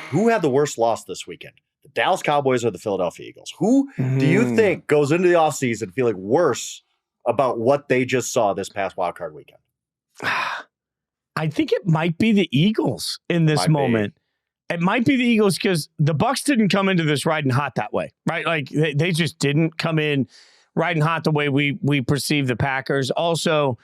Who had the worst loss this weekend? The Dallas Cowboys or the Philadelphia Eagles? Who do you think goes into the offseason feeling worse about what they just saw this past wildcard weekend? I think it might be the Eagles in this moment. It might be the Eagles because the Bucs didn't come into this riding hot that way, right? Like they just didn't come in riding hot the way we perceive the Packers. Also,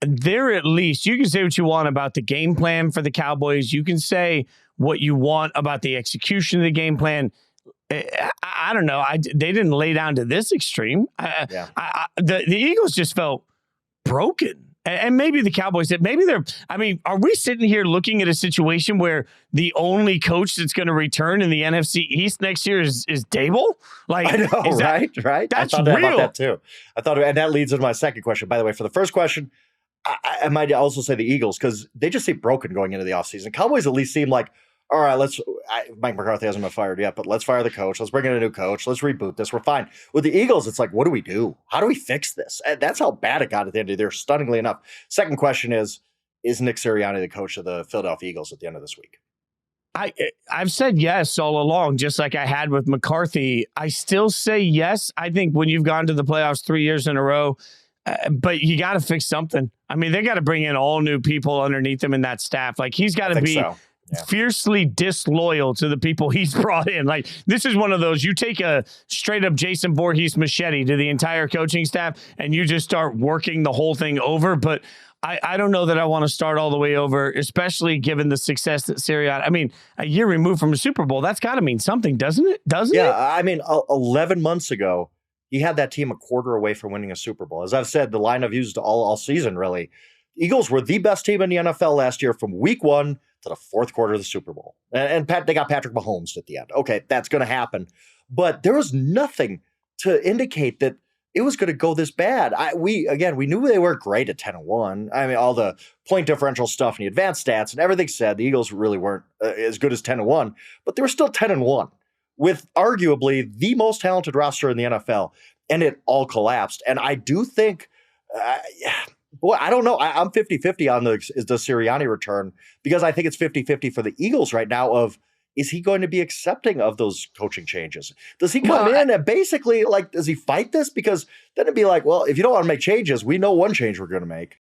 they're at least, you can say what you want about the game plan for the Cowboys. You can say what you want about the execution of the game plan. I don't know. They didn't lay down to this extreme. The Eagles just felt broken. And maybe the Cowboys, are we sitting here looking at a situation where the only coach that's going to return in the NFC East next year is Dable? Like, I know, right? That's I thought real. about that too. And that leads into my second question. By the way, for the first question, I might also say the Eagles because they just seem broken going into the offseason. Cowboys at least seem like, all right, Mike McCarthy hasn't been fired yet, but let's fire the coach. Let's bring in a new coach. Let's reboot this. We're fine. With the Eagles, it's like, what do we do? How do we fix this? And that's how bad it got at the end of the year, stunningly enough. Second question is Nick Sirianni the coach of the Philadelphia Eagles at the end of this week? I've said yes all along, just like I had with McCarthy. I still say yes. I think when you've gone to the playoffs 3 years in a row, but you got to fix something. I mean, they got to bring in all new people underneath him in that staff. Like he's got to be fiercely disloyal to the people he's brought in. Like this is one of those, you take a straight up Jason Voorhees machete to the entire coaching staff and you just start working the whole thing over. But I don't know that I want to start all the way over, especially given the success that Sirianni, I mean, a year removed from a Super Bowl, that's got to mean something, doesn't it? Yeah. I mean, 11 months ago, he had that team a quarter away from winning a Super Bowl. As I've said, the line I've used all season, really. Eagles were the best team in the NFL last year from week 1 to the fourth quarter of the Super Bowl. And they got Patrick Mahomes at the end. Okay, that's going to happen. But there was nothing to indicate that it was going to go this bad. We knew they weren't great at 10-1. I mean, all the point differential stuff and the advanced stats and everything said the Eagles really weren't as good as 10-1, but they were still 10-1 with arguably the most talented roster in the NFL, and it all collapsed. And I do think, I don't know. I'm 50-50 on the Sirianni return because I think it's 50-50 for the Eagles right now of, is he going to be accepting of those coaching changes? Does he come in and basically, like, does he fight this? Because then it'd be like, well, if you don't want to make changes, we know one change we're going to make.